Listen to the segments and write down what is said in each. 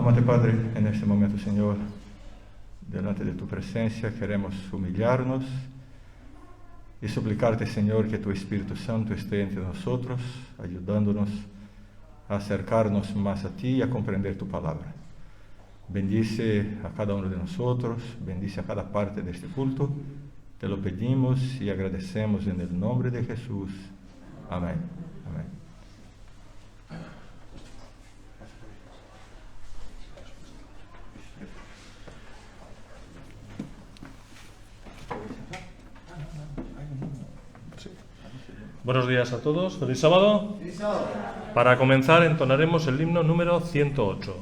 Amante Padre, en este momento, Señor, delante de tu presencia queremos humillarnos y suplicarte, Señor, que tu Espíritu Santo esté entre nosotros, ayudándonos a acercarnos más a ti y a comprender tu palabra. Bendice a cada uno de nosotros, bendice a cada parte de este culto. Te lo pedimos y agradecemos en el nombre de Jesús. Amén. Amén. Buenos días a todos. ¿Feliz sábado? ¡Feliz sábado! Para comenzar entonaremos el himno número 108.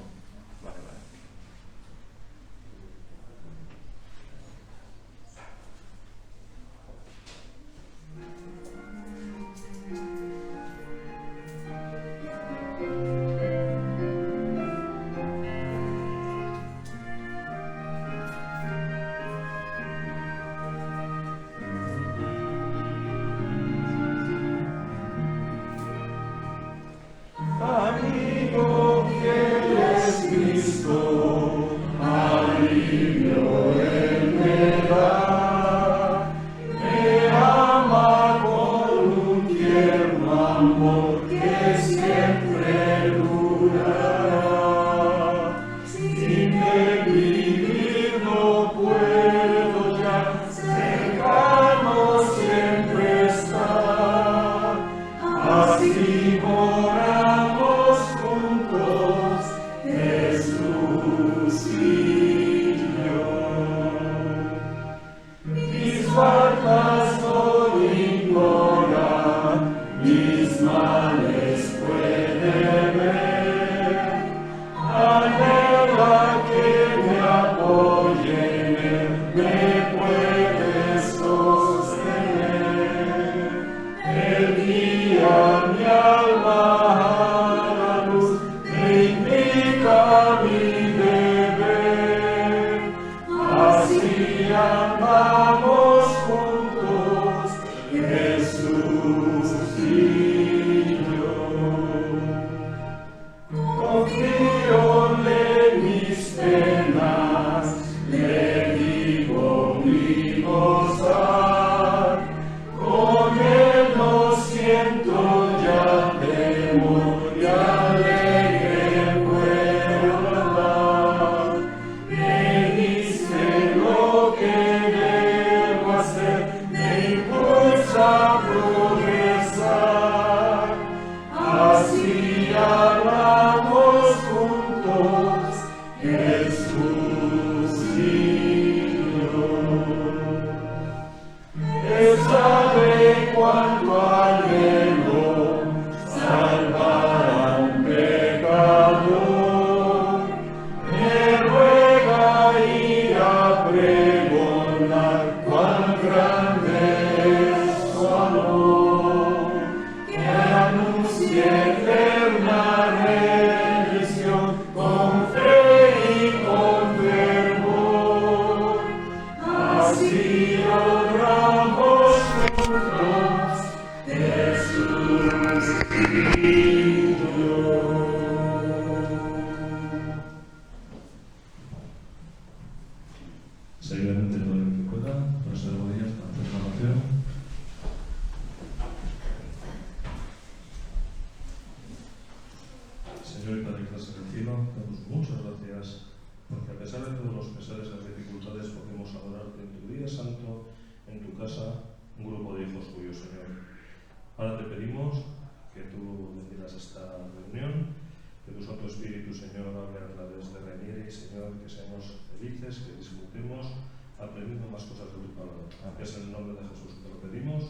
aprendiendo más cosas de tu palabra. Es en el nombre de Jesús que te lo pedimos.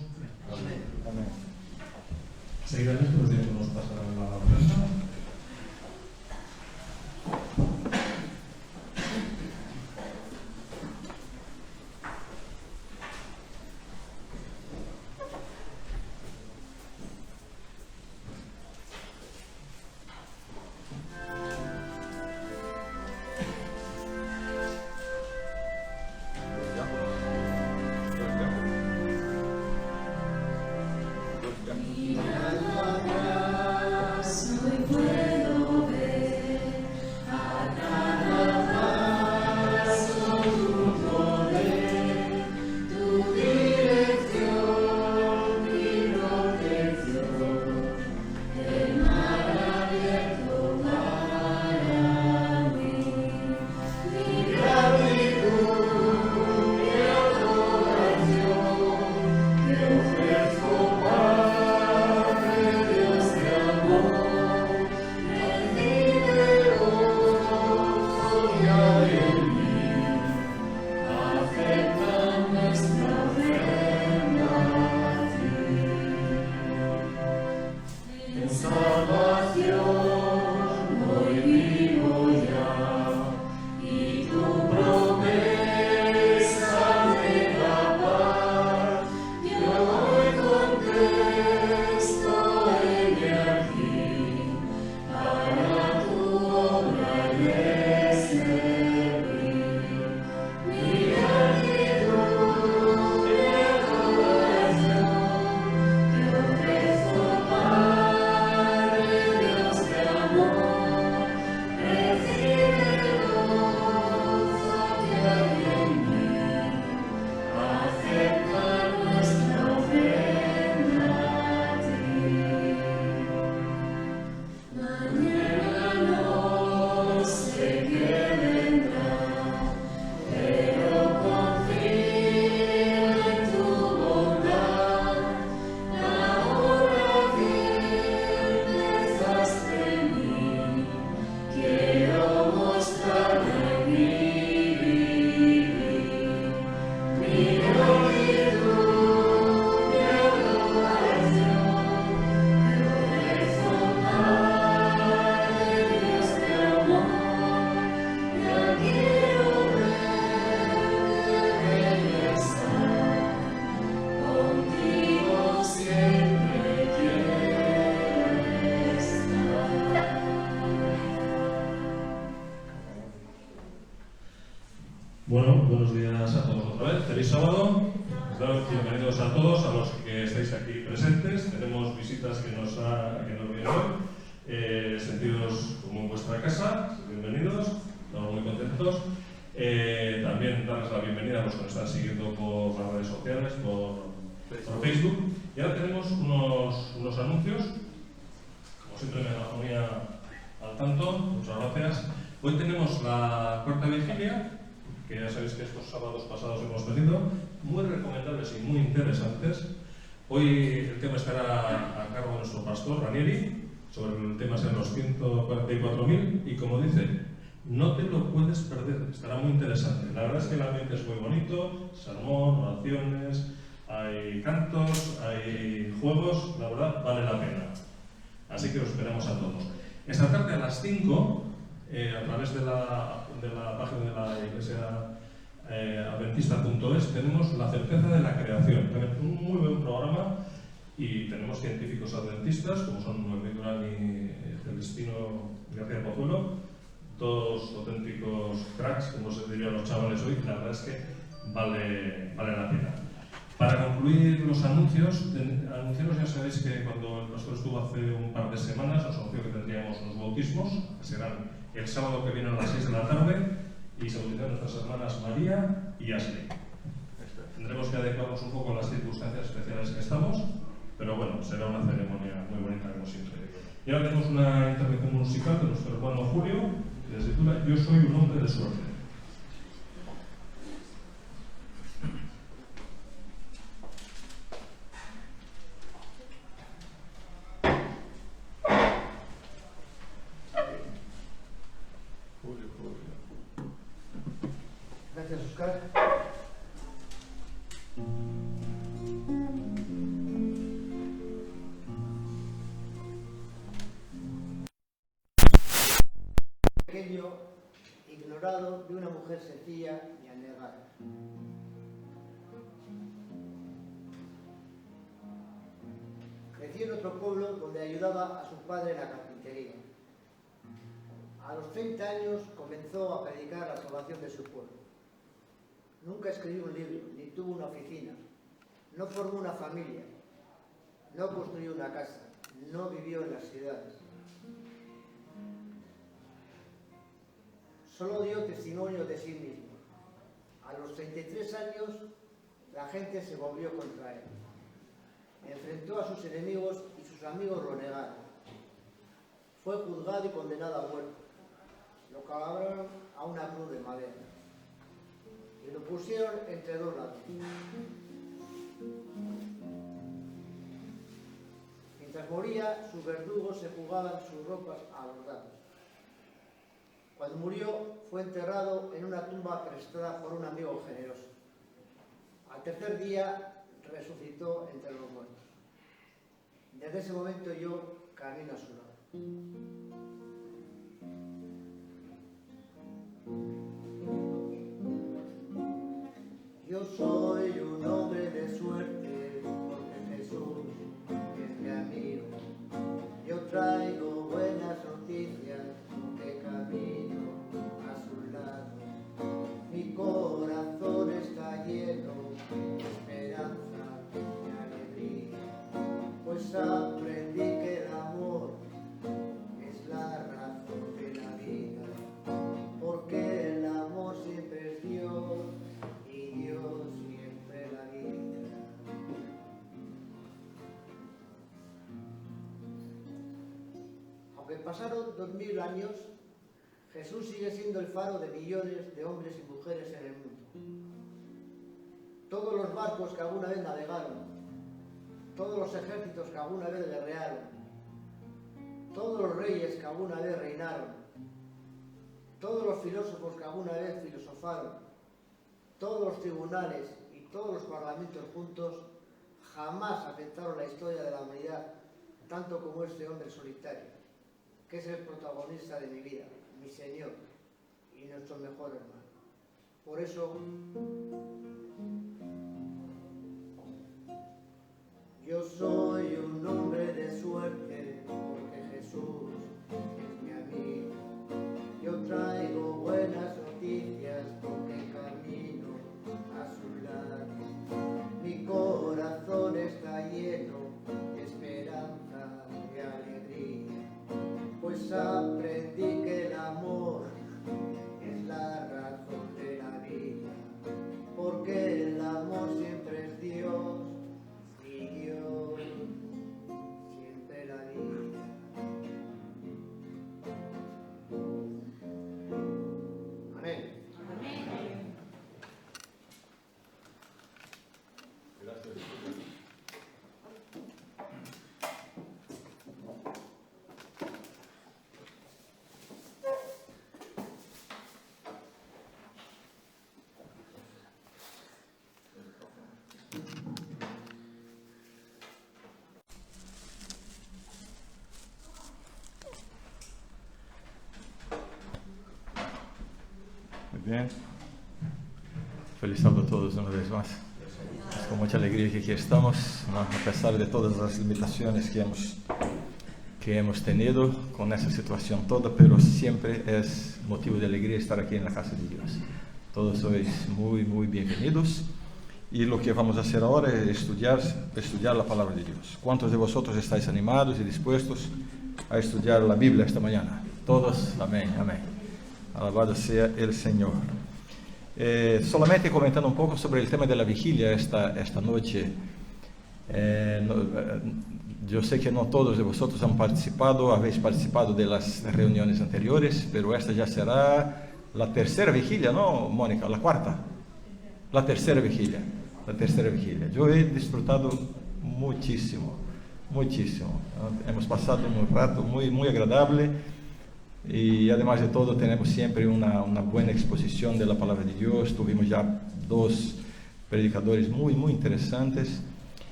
Amén. Amén. Seguidamente los diáconos pasarán a la ofrenda. Bueno, buenos días a todos otra vez. Feliz sábado. Bienvenidos a todos, a los que estáis aquí presentes. Tenemos visitas que nos vienen hoy. Sentidos como en vuestra casa. Bienvenidos. Estamos muy contentos. También darles la bienvenida a los que nos están siguiendo por las redes sociales, por Facebook. Y ahora tenemos unos anuncios. Como siempre, megafonía al tanto. Muchas gracias. Hoy tenemos la cuarta vigilia, que ya sabéis que estos sábados pasados hemos tenido, muy recomendables y muy interesantes. Hoy el tema estará a cargo de nuestro pastor Ranieri, sobre el tema serán los 144.000, y como dice, no te lo puedes perder, estará muy interesante. La verdad es que el ambiente es muy bonito, sermón, oraciones, hay cantos, hay juegos, la verdad vale la pena. Así que os esperamos a todos. Esta tarde a las 5, a través de la página de la iglesia adventista.es, tenemos la certeza de la creación. Tenemos un muy buen programa y tenemos científicos adventistas como son Noemí Durán y Celestino García Pozuelo, dos auténticos cracks, como se diría a los chavales hoy. La verdad es que vale la pena. Para concluir los anuncios, ya sabéis que cuando el pastor estuvo hace un par de semanas nos anunció que tendríamos unos bautismos, que serán el sábado que viene a las 6 de la tarde, y se bautizan nuestras hermanas María y Ashley. Tendremos que adecuarnos un poco a las circunstancias especiales que estamos, pero bueno, será una ceremonia muy bonita como siempre. Y ahora tenemos una intervención musical de nuestro hermano Julio, que se titula Yo soy un hombre de suerte. Gracias, Oscar. mujer sencilla y anegada. Creció en otro pueblo donde ayudaba a su padre en la carpintería. A los 30 años comenzó a predicar la salvación de su pueblo. Nunca escribió un libro, ni tuvo una oficina, no formó una familia, no construyó una casa, no vivió en las ciudades. Solo dio testimonio de sí mismo. A los 33 años, la gente se volvió contra él. Enfrentó a sus enemigos y sus amigos lo negaron. Fue juzgado y condenado a muerte. Lo clavaron a una cruz de madera y lo pusieron entre dos ladrillos. Mientras moría, sus verdugos se jugaban sus ropas a los dados. Cuando murió, fue enterrado en una tumba prestada por un amigo generoso. Al tercer día, resucitó entre los muertos. Desde ese momento yo camino a su lado. Yo soy un hombre de suerte, porque Jesús es mi amigo. Yo traigo buenas noticias, porque camino a su lado. Mi corazón está lleno de esperanza y alegría, pues aprendí que el amor es la razón de la vida, porque el amor siempre es Dios y Dios siempre la vida. Aunque pasaron 2000 años, Jesús sigue siendo el faro de millones de hombres y mujeres en el mundo. Todos los barcos que alguna vez navegaron, todos los ejércitos que alguna vez guerrearon, todos los reyes que alguna vez reinaron, todos los filósofos que alguna vez filosofaron, todos los tribunales y todos los parlamentos juntos jamás afectaron la historia de la humanidad tanto como este hombre solitario, que es el protagonista de mi vida, mi Señor y nuestro mejor hermano. Por eso, yo soy un hombre de suerte, porque Jesús es mi amigo. Yo traigo buenas noticias, porque camino a su lado. Mi corazón está lleno de esperanza y alegría, pues aprendí que el amor es la razón de la vida, porque el amor siempre es Dios y Dios siempre la vida. Amén. Gracias. Muy bien. Feliz sábado a todos una vez más. Es con mucha alegría que aquí estamos, ¿no? A pesar de todas las limitaciones que hemos tenido con esa situación toda, pero siempre es motivo de alegría estar aquí en la casa de Dios. Todos sois muy, muy bienvenidos. Y lo que vamos a hacer ahora es estudiar la palabra de Dios. ¿Cuántos de vosotros estáis animados y dispuestos a estudiar la Biblia esta mañana? Todos, amén, amén. Alabado sea el Señor. Solamente comentando un poco sobre el tema de la vigilia esta noche. Yo sé que no todos de vosotros habéis participado de las reuniones anteriores, pero esta ya será la tercera vigilia, ¿no, Mónica? La cuarta. La tercera vigilia. Yo he disfrutado muchísimo, muchísimo. Hemos pasado un rato muy, muy agradable. Y además de todo tenemos siempre una buena exposición de la palabra de Dios. Tuvimos ya 2 predicadores muy, muy interesantes.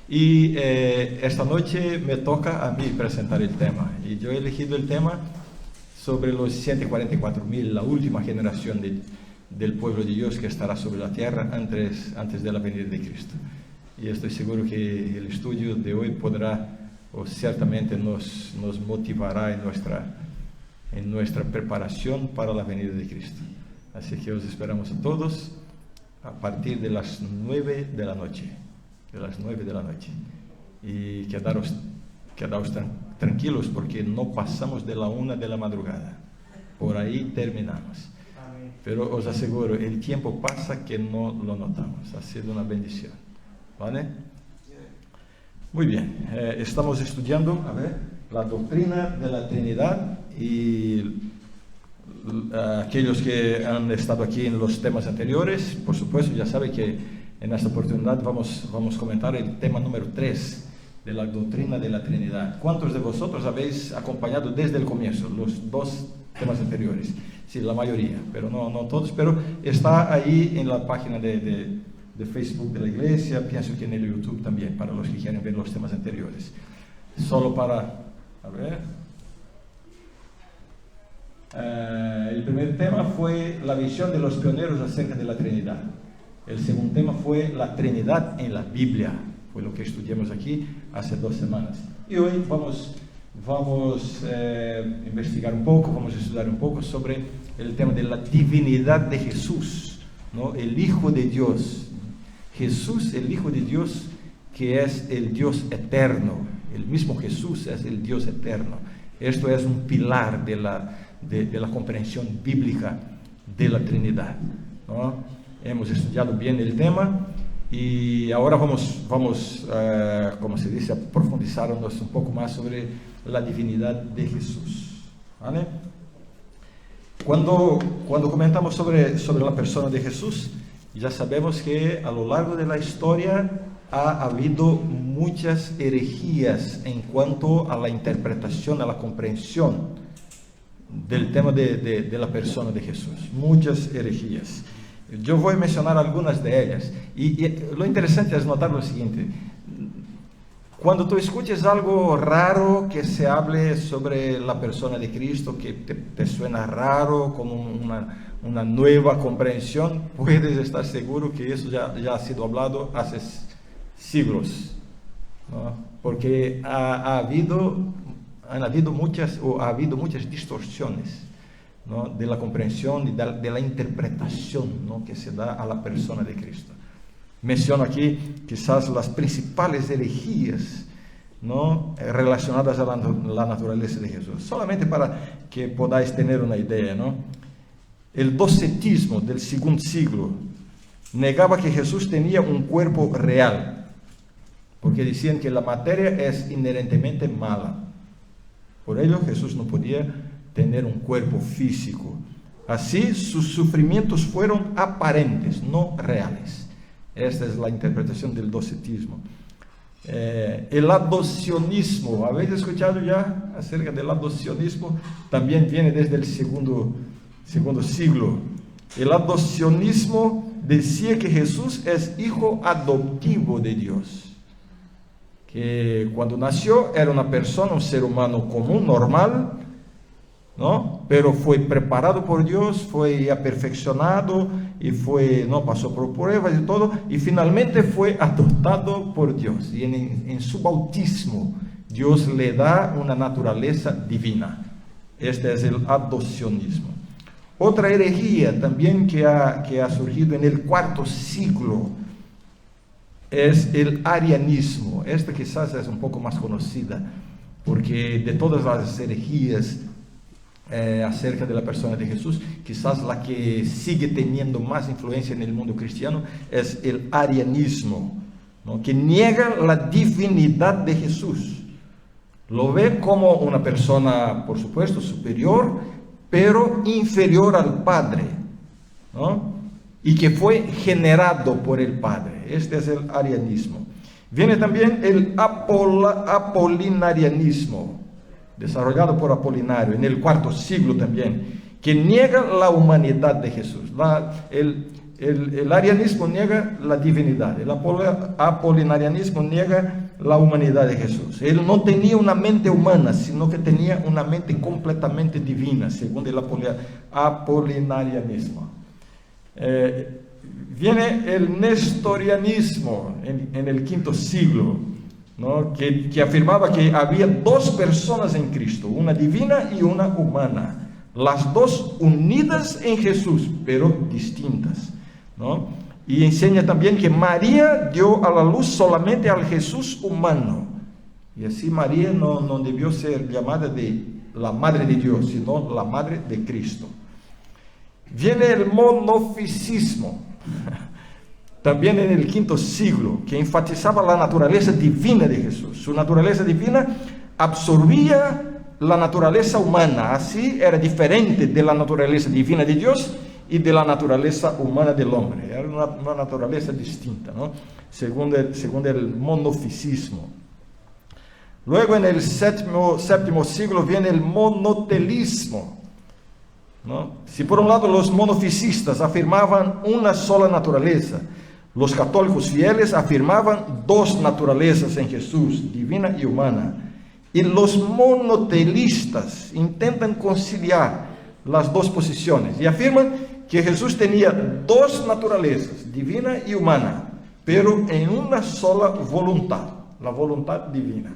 Y esta noche me toca a mí presentar el tema. Y yo he elegido el tema sobre los 144.000, la última generación del pueblo de Dios que estará sobre la tierra antes de la venida de Cristo. Y estoy seguro que el estudio de hoy podrá, o ciertamente nos motivará en nuestra preparación para la venida de Cristo. Así que os esperamos a todos a partir de las 9 de la noche. Y quedaros tranquilos, porque no pasamos de la 1 de la madrugada. Por ahí terminamos. Pero os aseguro, el tiempo pasa que no lo notamos. Ha sido una bendición. ¿Vale? Muy bien. Estamos estudiando la doctrina de la Trinidad, y aquellos que han estado aquí en los temas anteriores, por supuesto, ya saben que en esta oportunidad vamos a comentar el tema número 3 de la doctrina de la Trinidad. ¿Cuántos de vosotros habéis acompañado desde el comienzo los 2 temas anteriores? Sí, la mayoría, pero no todos, pero está ahí en la página de Facebook de la iglesia, pienso que en el YouTube también, para los que quieren ver los temas anteriores. Solo para... el primer tema fue la visión de los pioneros acerca de la Trinidad. El segundo tema fue la Trinidad en la Biblia. Fue lo que estudiamos aquí hace 2 semanas. Y hoy vamos a investigar un poco, vamos a estudiar un poco sobre el tema de la divinidad de Jesús, ¿no? El Hijo de Dios. Jesús, el Hijo de Dios, que es el Dios eterno. El mismo Jesús es el Dios eterno. Esto es un pilar de la comprensión bíblica de la Trinidad, ¿no? Hemos estudiado bien el tema y ahora vamos como se dice, a profundizarnos un poco más sobre la divinidad de Jesús, ¿vale? Cuando comentamos sobre la persona de Jesús, ya sabemos que a lo largo de la historia ha habido muchas herejías en cuanto a la interpretación, a la comprensión del tema de la persona de Jesús. Muchas herejías. Yo voy a mencionar algunas de ellas. Y lo interesante es notar lo siguiente. Cuando tú escuches algo raro que se hable sobre la persona de Cristo, que te suena raro, como una nueva comprensión, puedes estar seguro que eso ya ha sido hablado hace siglos, ¿no? Porque ha habido muchas distorsiones, ¿no? De la comprensión y de la interpretación, ¿no? Que se da a la persona de Cristo. Menciono aquí quizás las principales herejías, ¿no? Relacionadas a la naturaleza de Jesús, solamente para que podáis tener una idea, ¿no? El docetismo del segundo siglo negaba que Jesús tenía un cuerpo real, porque decían que la materia es inherentemente mala. Por ello Jesús no podía tener un cuerpo físico. Así sus sufrimientos fueron aparentes, no reales. Esta es la interpretación del docetismo. El adopcionismo, ¿habéis escuchado ya acerca del adopcionismo? También viene desde el segundo siglo. El adopcionismo decía que Jesús es hijo adoptivo de Dios, que cuando nació era una persona, un ser humano común, normal, ¿no? Pero fue preparado por Dios, fue perfeccionado y pasó por pruebas y todo, y finalmente fue adoptado por Dios. Y en su bautismo Dios le da una naturaleza divina. Este es el adopcionismo. Otra herejía también que ha surgido en el cuarto siglo es el arianismo. Esta quizás es un poco más conocida, porque de todas las herejías acerca de la persona de Jesús, quizás la que sigue teniendo más influencia en el mundo cristiano es el arianismo, ¿no? Que niega la divinidad de Jesús. Lo ve como una persona, por supuesto, superior, pero inferior al Padre, ¿no? Y que fue generado por el Padre. Este es el arianismo. Viene también el apolinarianismo, desarrollado por Apolinario en el cuarto siglo también, que niega la humanidad de Jesús. El arianismo niega la divinidad, el apolinarianismo niega la humanidad de Jesús. Él no tenía una mente humana, sino que tenía una mente completamente divina, según el apolinarianismo. Viene el nestorianismo en el V siglo, ¿no? que afirmaba que había dos personas en Cristo, una divina y una humana, las dos unidas en Jesús, pero distintas, ¿no? Y enseña también que María dio a la luz solamente al Jesús humano, y así María no debió ser llamada de la Madre de Dios, sino la Madre de Cristo. Viene el monofisismo, también en el V siglo, que enfatizaba la naturaleza divina de Jesús. Su naturaleza divina absorbía la naturaleza humana, así era diferente de la naturaleza divina de Dios y de la naturaleza humana del hombre. Era una naturaleza distinta, ¿no? según el monofisismo. Luego en el séptimo siglo viene el monotelismo, ¿no? Si por un lado los monofisistas afirmaban una sola naturaleza, los católicos fieles afirmaban dos naturalezas en Jesús, divina y humana. Y los monotelistas intentan conciliar las dos posiciones y afirman que Jesús tenía dos naturalezas, divina y humana, pero en una sola voluntad, la voluntad divina.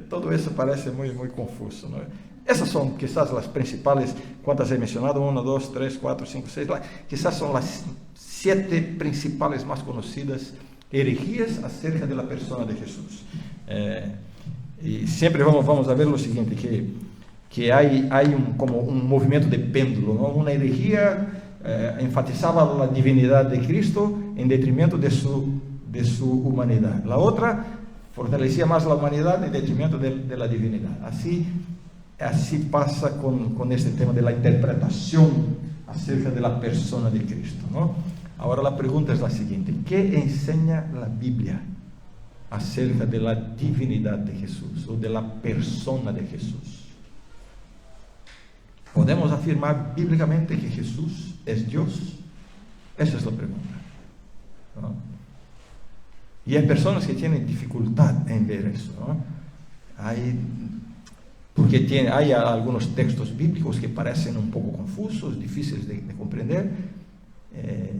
Todo eso parece muy confuso, ¿no? Esas son quizás las principales, ¿cuántas he mencionado? 1, 2, 3, 4, 5, 6, quizás son las 7 principales más conocidas herejías acerca de la persona de Jesús. Y siempre vamos a ver lo siguiente, que hay como un movimiento de péndulo, ¿no? Una herejía enfatizaba la divinidad de Cristo en detrimento de su humanidad. La otra fortalecía más la humanidad en detrimento de la divinidad. Así pasa con este tema de la interpretación acerca de la persona de Cristo, ¿no? Ahora la pregunta es la siguiente: ¿qué enseña la Biblia acerca de la divinidad de Jesús o de la persona de Jesús? ¿Podemos afirmar bíblicamente que Jesús es Dios? Esa es la pregunta, ¿no? Y hay personas que tienen dificultad en ver eso, ¿no? Porque hay algunos textos bíblicos que parecen un poco confusos, difíciles de comprender.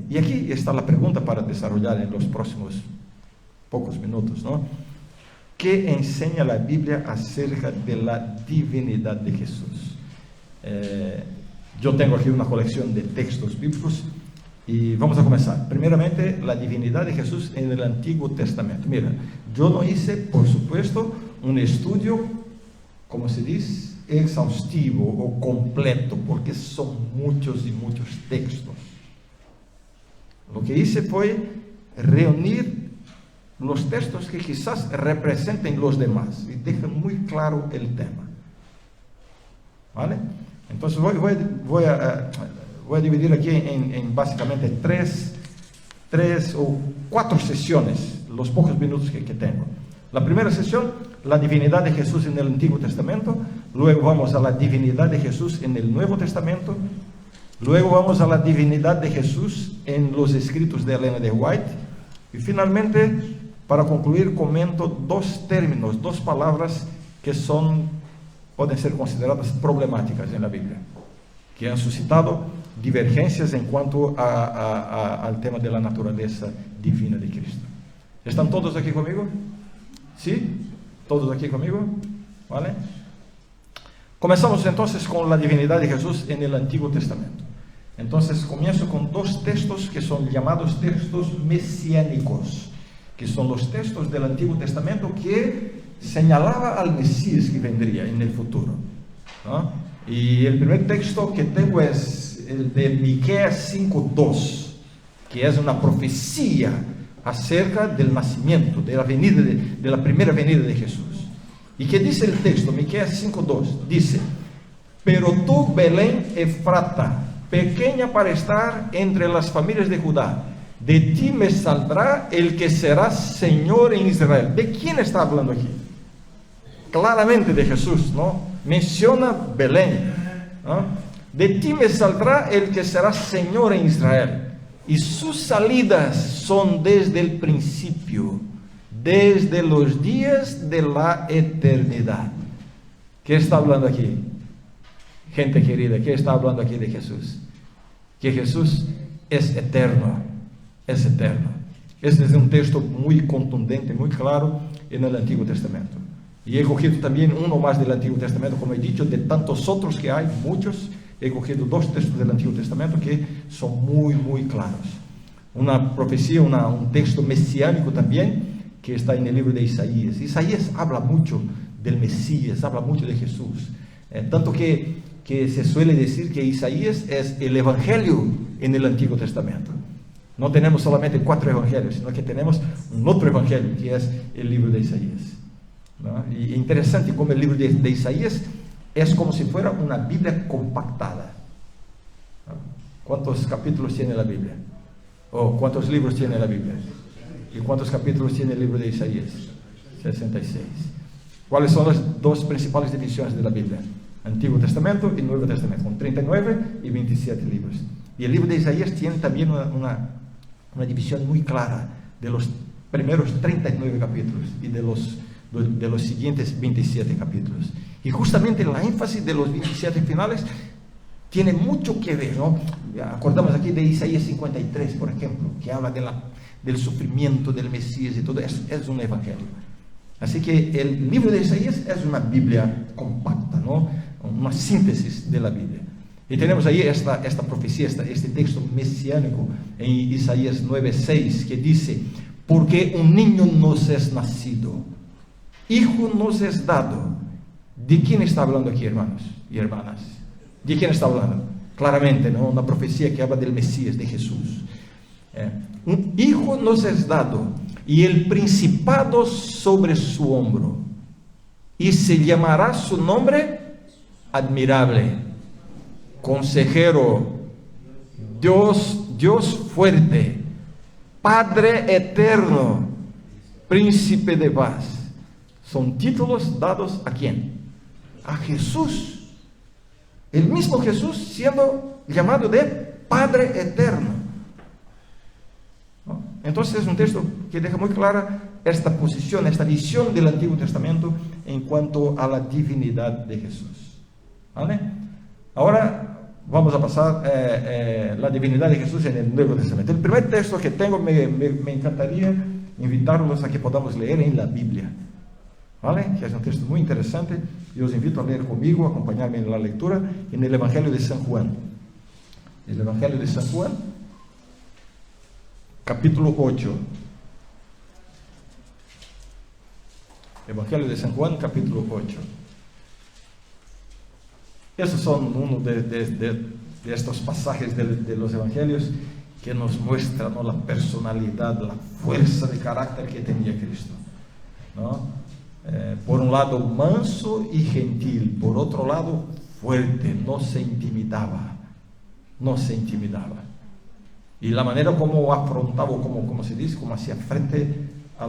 Y aquí está la pregunta para desarrollar en los próximos pocos minutos, ¿no? ¿Qué enseña la Biblia acerca de la divinidad de Jesús? Yo tengo aquí una colección de textos bíblicos y vamos a comenzar. Primeramente, la divinidad de Jesús en el Antiguo Testamento. Mira, yo no hice, por supuesto, un estudio, como se dice, exhaustivo o completo, porque son muchos y muchos textos. Lo que hice fue reunir los textos que quizás representen los demás y dejan muy claro el tema. ¿Vale? Entonces voy a dividir aquí en básicamente tres o 4 sesiones, los pocos minutos que tengo. La primera sesión, la divinidad de Jesús en el Antiguo Testamento. Luego vamos a la divinidad de Jesús en el Nuevo Testamento. Luego vamos a la divinidad de Jesús en los escritos de Elena de White. Y finalmente, para concluir, comento 2 términos, 2 palabras que pueden ser consideradas problemáticas en la Biblia, que han suscitado divergencias en cuanto al tema de la naturaleza divina de Cristo. ¿Están todos aquí conmigo? ¿Sí? ¿Todos aquí conmigo? ¿Vale? Comenzamos entonces con la divinidad de Jesús en el Antiguo Testamento. Entonces comienzo con 2 textos que son llamados textos mesiánicos, que son los textos del Antiguo Testamento que señalaba al Mesías que vendría en el futuro, ¿no? Y el primer texto que tengo es el de Miqueas 5:2, que es una profecía acerca del nacimiento, de la primera venida de Jesús. ¿Y qué dice el texto? Miqueas 5:2 dice: pero tú, Belén Efrata, pequeña para estar entre las familias de Judá, de ti me saldrá el que será Señor en Israel. ¿De quién está hablando aquí? Claramente de Jesús, ¿no? Menciona Belén, ¿no? De ti me saldrá el que será Señor en Israel, y sus salidas son desde el principio, desde los días de la eternidad. ¿Qué está hablando aquí? Gente querida, ¿qué está hablando aquí de Jesús? Que Jesús es eterno, es eterno. Este es un texto muy contundente, muy claro en el Antiguo Testamento. Y he cogido también uno más del Antiguo Testamento, como he dicho, de tantos otros que hay, muchos. He cogido 2 textos del Antiguo Testamento que son muy, muy claros. Una profecía, un texto mesiánico también, que está en el libro de Isaías. Isaías habla mucho del Mesías, habla mucho de Jesús. Tanto que se suele decir que Isaías es el Evangelio en el Antiguo Testamento. No tenemos solamente 4 evangelios, sino que tenemos un otro evangelio, que es el libro de Isaías, ¿no? Y interesante como el libro de Isaías es como si fuera una Biblia compactada, ¿no? ¿Cuántos capítulos tiene la Biblia? ¿O cuántos libros tiene la Biblia? ¿Y cuántos capítulos tiene el libro de Isaías? 66. ¿Cuáles son las 2 principales divisiones de la Biblia? Antiguo Testamento y Nuevo Testamento, con 39 y 27 libros. Y el libro de Isaías tiene también una división muy clara de los primeros 39 capítulos y de los siguientes 27 capítulos. Y justamente la énfasis de los 27 finales tiene mucho que ver, ¿no? Acordamos aquí de Isaías 53, por ejemplo, que habla del sufrimiento del Mesías y todo eso. Es un evangelio. Así que el libro de Isaías es una Biblia compacta, ¿no? Una síntesis de la Biblia. Y tenemos ahí esta profecía, este texto mesiánico en Isaías 9:6, que dice: porque un niño nos es nacido, hijo nos es dado. ¿De quién está hablando aquí, hermanos y hermanas? ¿De quién está hablando? Claramente, ¿no? Una profecía que habla del Mesías, de Jesús. Un hijo nos es dado, y el principado sobre su hombro, y se llamará su nombre admirable, consejero, Dios fuerte, Padre eterno, príncipe de paz. Son títulos dados ¿a quién? A Jesús. El mismo Jesús siendo llamado de Padre eterno, ¿no? Entonces es un texto que deja muy clara esta posición, esta visión del Antiguo Testamento en cuanto a la divinidad de Jesús. ¿Vale? Ahora vamos a pasar la divinidad de Jesús en el Nuevo Testamento. El primer texto que tengo, me encantaría invitarlos a que podamos leer en la Biblia, ¿vale? Que es un texto muy interesante, y os invito a leer conmigo, a acompañarme en la lectura, en el Evangelio de San Juan. El Evangelio de San Juan, capítulo 8. Evangelio de San Juan, capítulo 8. Esos son uno de estos pasajes de los evangelios que nos muestran, ¿no?, la personalidad, la fuerza de carácter que tenía Cristo, ¿no? Por un lado manso y gentil, por otro lado fuerte, no se intimidaba. Y la manera como afrontaba, como se dice, como hacía frente a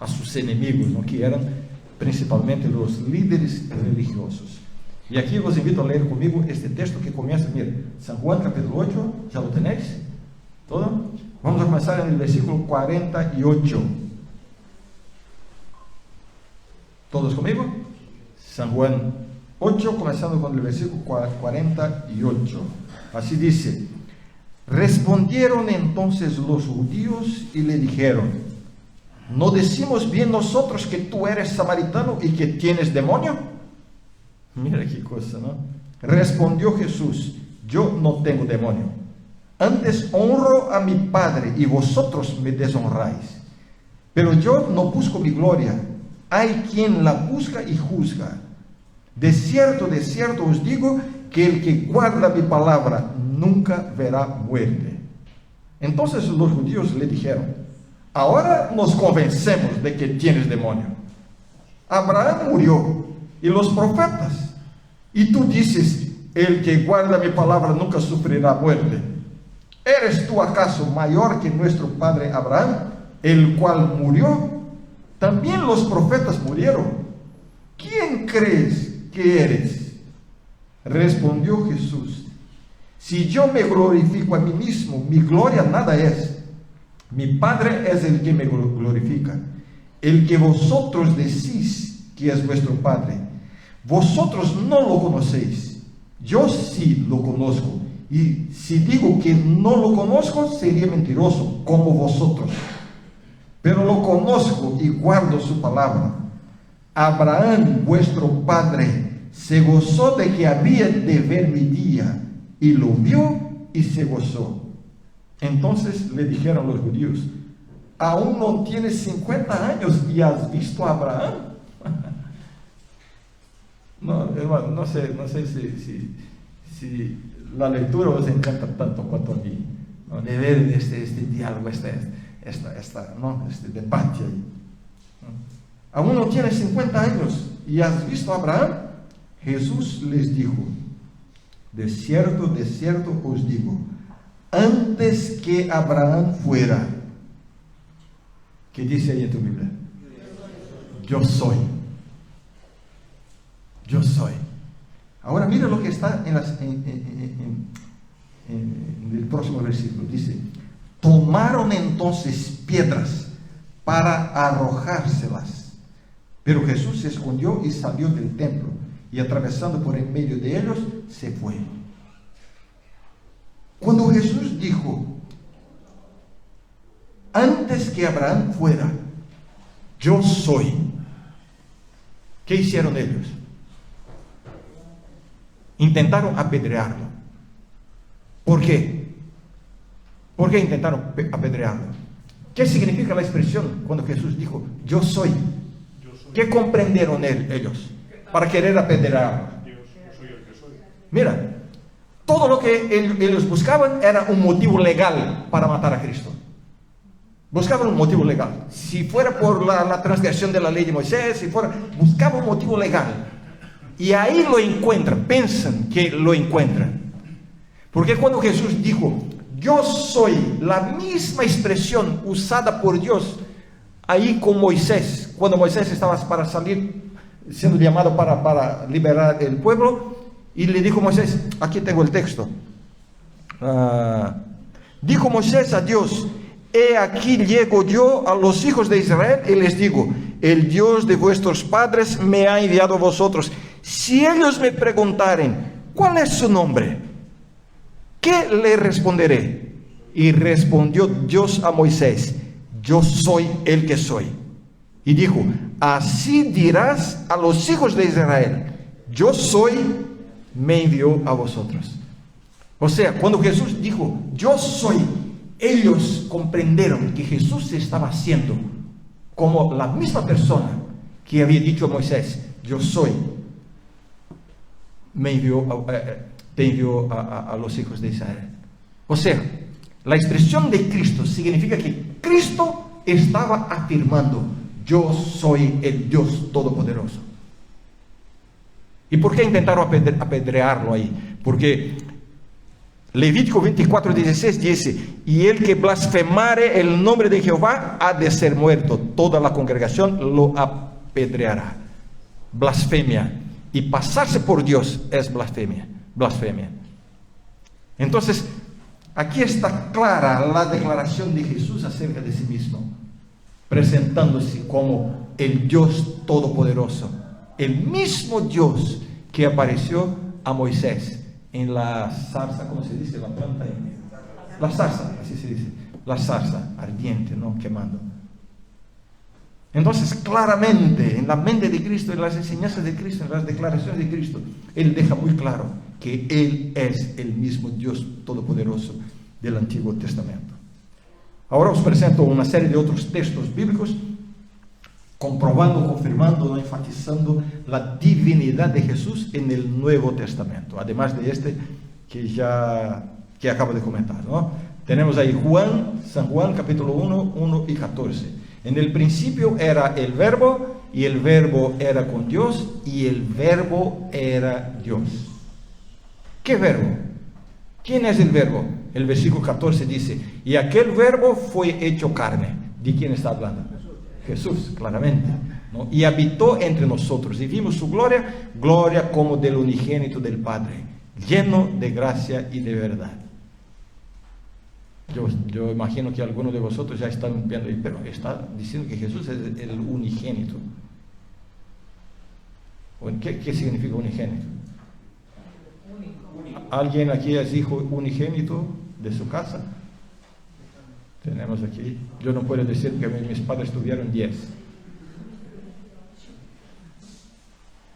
sus enemigos, ¿no?, que eran principalmente los líderes religiosos. Y aquí os invito a leer conmigo este texto que comienza, mira, San Juan capítulo 8, ¿ya lo tenéis? ¿Todo? Vamos a comenzar en el versículo 48. ¿Todos conmigo? San Juan 8, comenzando con el versículo 48. Así dice: respondieron entonces los judíos y le dijeron: ¿no decimos bien nosotros que tú eres samaritano y que tienes demonio? Mira qué cosa, ¿no? Respondió Jesús: yo no tengo demonio, antes honro a mi Padre y vosotros me deshonráis. Pero yo no busco mi gloria, hay quien la busca y juzga. De cierto os digo que el que guarda mi palabra nunca verá muerte. Entonces los judíos le dijeron: ahora nos convencemos de que tienes demonio. Abraham murió y los profetas, y tú dices: el que guarda mi palabra nunca sufrirá muerte. ¿Eres tú acaso mayor que nuestro padre Abraham, el cual murió? También los profetas murieron. ¿Quién crees que eres? Respondió Jesús: si yo me glorifico a mí mismo, mi gloria nada es. Mi Padre es el que me glorifica, el que vosotros decís que es vuestro Padre. Vosotros no lo conocéis, yo sí lo conozco, Y si digo que no lo conozco, sería mentiroso, como vosotros. Pero lo conozco y guardo su palabra. Abraham, vuestro padre, se gozó de que había de ver mi día, y lo vio y se gozó. Entonces le dijeron los judíos: ¿aún no tienes 50 años y has visto a Abraham? No, hermano, no sé si la lectura os encanta tanto cuanto a mí, ¿no? De ver este diálogo, este debate ahí, ¿no? ¿Aún no tienes 50 años y has visto a Abraham? Jesús les dijo: de cierto os digo, antes que Abraham fuera. ¿Qué dice ahí en tu Biblia? Yo soy. Yo soy. Ahora mira lo que está en el próximo versículo. Dice: tomaron entonces piedras para arrojárselas. Pero Jesús se escondió y salió del templo, y atravesando por en medio de ellos, se fue. Cuando Jesús dijo: antes que Abraham fuera, yo soy, ¿qué hicieron ellos? Intentaron apedrearlo. ¿Por qué? ¿Por qué intentaron apedrearlo? ¿Qué significa la expresión cuando Jesús dijo yo soy? ¿Qué comprendieron ellos para querer apedrearlo? Mira, todo lo que ellos buscaban era un motivo legal para matar a Cristo. Buscaban un motivo legal. Si fuera por la transgresión de la ley de Moisés, buscaban un motivo legal. Y ahí lo encuentran, piensan que lo encuentran. Porque cuando Jesús dijo yo soy, la misma expresión usada por Dios ahí con Moisés, cuando Moisés estaba para salir, siendo llamado para liberar el pueblo, y le dijo Moisés, aquí tengo el texto, dijo Moisés a Dios: he aquí llego yo a los hijos de Israel y les digo: el Dios de vuestros padres me ha enviado a vosotros. Si ellos me preguntaren ¿cuál es su nombre?, ¿qué le responderé? Y respondió Dios a Moisés: yo soy el que soy. Y dijo: así dirás a los hijos de Israel: yo soy, me envió a vosotros. O sea, cuando Jesús dijo yo soy, ellos comprendieron que Jesús se estaba haciendo como la misma persona que había dicho a Moisés: yo soy, te envió a los hijos de Israel. O sea, la expresión de Cristo significa que Cristo estaba afirmando: yo soy el Dios Todopoderoso. ¿Y por qué intentaron apedrearlo ahí? Porque Levítico 24:16 dice: y el que blasfemare el nombre de Jehová ha de ser muerto, toda la congregación lo apedreará. Blasfemia. Y pasarse por Dios es blasfemia. Entonces, aquí está clara la declaración de Jesús acerca de sí mismo, presentándose como el Dios Todopoderoso, el mismo Dios que apareció a Moisés en la zarza, ¿cómo se dice? La planta, la zarza, así se dice, la zarza ardiente, ¿no? Quemando. Entonces, claramente, en la mente de Cristo, en las enseñanzas de Cristo, en las declaraciones de Cristo, Él deja muy claro que Él es el mismo Dios Todopoderoso del Antiguo Testamento. Ahora os presento una serie de otros textos bíblicos, comprobando, confirmando, enfatizando la divinidad de Jesús en el Nuevo Testamento, además de este que acabo de comentar, ¿no? Tenemos ahí San Juan, capítulo 1 y 14. En el principio era el Verbo, y el Verbo era con Dios, y el Verbo era Dios. ¿Qué Verbo? ¿Quién es el Verbo? El versículo 14 dice: y aquel Verbo fue hecho carne. ¿De quién está hablando? Jesús, claramente, ¿no? Y habitó entre nosotros, y vimos su gloria, gloria como del unigénito del Padre, lleno de gracia y de verdad. Yo imagino que algunos de vosotros ya están viendo, pero está diciendo que Jesús es el unigénito. ¿Qué significa unigénito? ¿Alguien aquí es hijo unigénito de su casa? Tenemos aquí. Yo no puedo decir que mis padres tuvieron 10.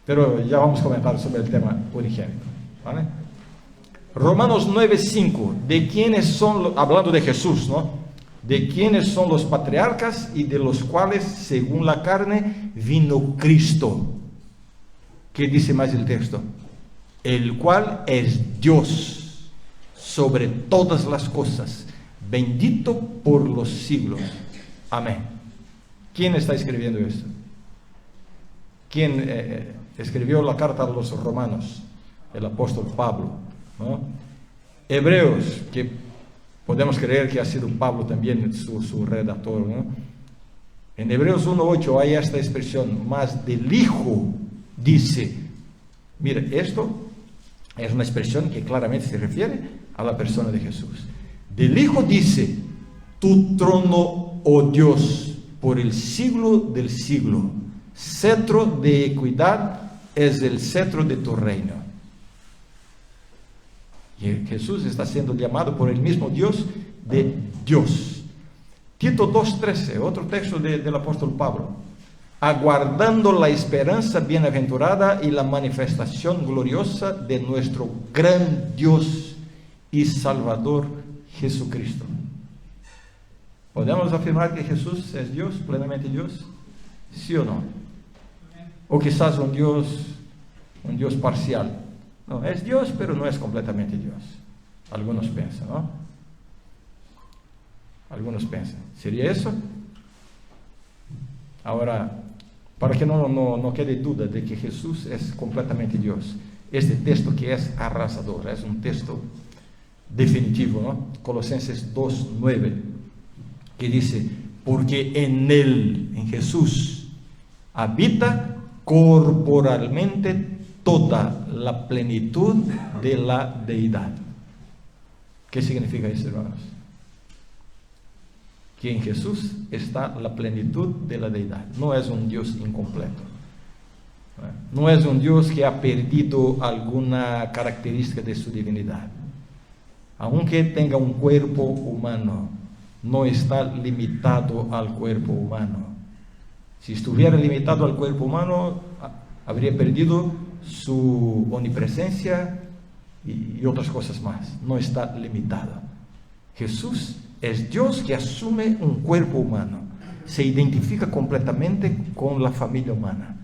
Pero ya vamos a comentar sobre el tema unigénito, ¿vale? Romanos 9:5, de quiénes son, hablando de Jesús, ¿no? De quiénes son los patriarcas y de los cuales, según la carne, vino Cristo. ¿Qué dice más el texto? El cual es Dios sobre todas las cosas, bendito por los siglos. Amén. ¿Quién está escribiendo esto? ¿Quién escribió la carta a los romanos? El apóstol Pablo, ¿no? Hebreos, que podemos creer que ha sido Pablo también su redactor, ¿no? En Hebreos 1:8 hay esta expresión, más del Hijo dice. Mira, esto es una expresión que claramente se refiere a la persona de Jesús. Del Hijo dice, tu trono, oh Dios, por el siglo del siglo, cetro de equidad es el cetro de tu reino. Y Jesús está siendo llamado por el mismo Dios de Dios. Tito 2:13, otro texto del apóstol Pablo. Aguardando la esperanza bienaventurada y la manifestación gloriosa de nuestro gran Dios y Salvador Jesucristo. ¿Podemos afirmar que Jesús es Dios, plenamente Dios? ¿Sí o no? O quizás un Dios parcial. No, es Dios, pero no es completamente Dios. Algunos piensan, ¿no? Algunos piensan. ¿Sería eso? Ahora, para que no quede duda de que Jesús es completamente Dios, este texto que es arrasador, es un texto definitivo, ¿no? Colosenses 2:9, que dice, porque en Él, en Jesús, habita corporalmente toda la plenitud de la deidad. ¿Qué significa eso, hermanos? Que en Jesús está la plenitud de la deidad. No es un Dios incompleto. No es un Dios que ha perdido alguna característica de su divinidad. Aunque tenga un cuerpo humano, no está limitado al cuerpo humano. Si estuviera limitado al cuerpo humano, habría perdido su omnipresencia y otras cosas más. No está limitado. Jesús es Dios que asume un cuerpo humano, se identifica completamente con la familia humana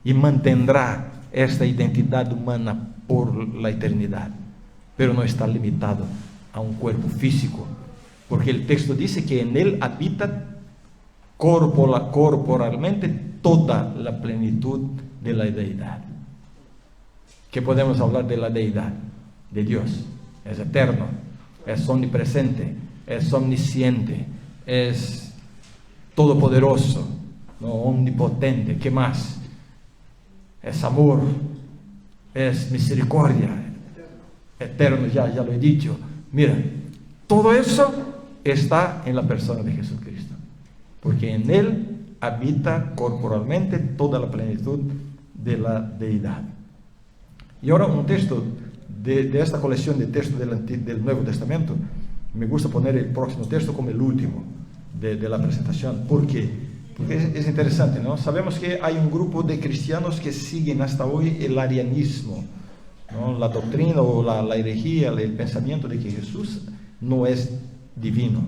y mantendrá esta identidad humana por la eternidad, pero no está limitado a un cuerpo físico, porque el texto dice que en Él habita corporalmente toda la plenitud de la deidad. ¿Qué podemos hablar de la deidad? De Dios. Es eterno, es omnipresente, es omnisciente, es todopoderoso, ¿no? Omnipotente. ¿Qué más? Es amor, es misericordia, eterno, ya lo he dicho. Mira, todo eso está en la persona de Jesucristo, porque en Él habita corporalmente toda la plenitud de la deidad. Y ahora un texto de esta colección de textos del Nuevo Testamento. Me gusta poner el próximo texto como el último de la presentación. ¿Por qué? Porque es interesante, ¿no? Sabemos que hay un grupo de cristianos que siguen hasta hoy el arianismo, ¿no? La doctrina o la herejía, el pensamiento de que Jesús no es divino,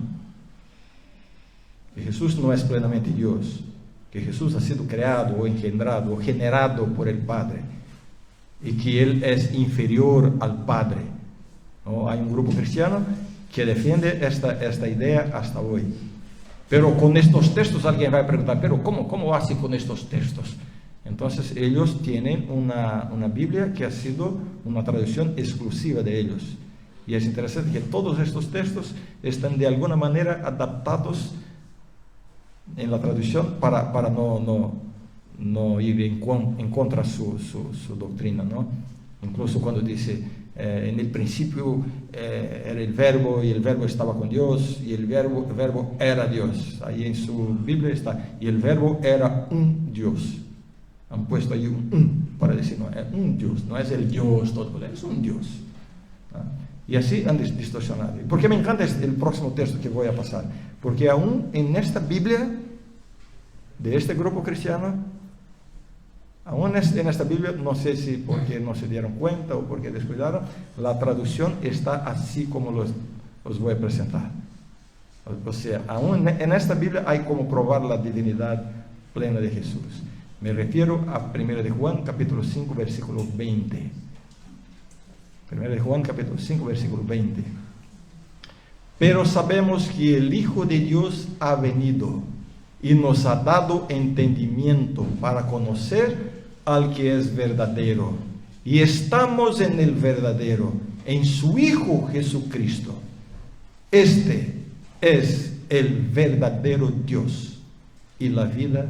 que Jesús no es plenamente Dios, que Jesús ha sido creado o engendrado o generado por el Padre y que Él es inferior al Padre, ¿no? Hay un grupo cristiano que defiende esta idea hasta hoy. Pero con estos textos alguien va a preguntar, pero ¿cómo hace con estos textos? Entonces ellos tienen una Biblia que ha sido una traducción exclusiva de ellos. Y es interesante que todos estos textos están de alguna manera adaptados en la traducción para no ir en contra su doctrina, ¿no? Incluso cuando dice, en el principio era el verbo y el verbo estaba con Dios y el verbo era Dios. Ahí en su Biblia está, y el verbo era un Dios. Han puesto ahí un para decir, no, es un Dios, no es el Dios todopoderoso, es un Dios. Y así han distorsionado. ¿Por qué me encanta el próximo texto que voy a pasar? Porque aún en esta Biblia, de este grupo cristiano, aún en esta Biblia, no sé si porque no se dieron cuenta o porque descuidaron, la traducción está así como los voy a presentar. O sea, aún en esta Biblia hay como probar la divinidad plena de Jesús. Me refiero a 1 de Juan, capítulo 5, versículo 20. 1 de Juan, capítulo 5, versículo 20. Pero sabemos que el Hijo de Dios ha venido y nos ha dado entendimiento para conocer al que es verdadero. Y estamos en el verdadero, en su Hijo Jesucristo. Este es el verdadero Dios y la vida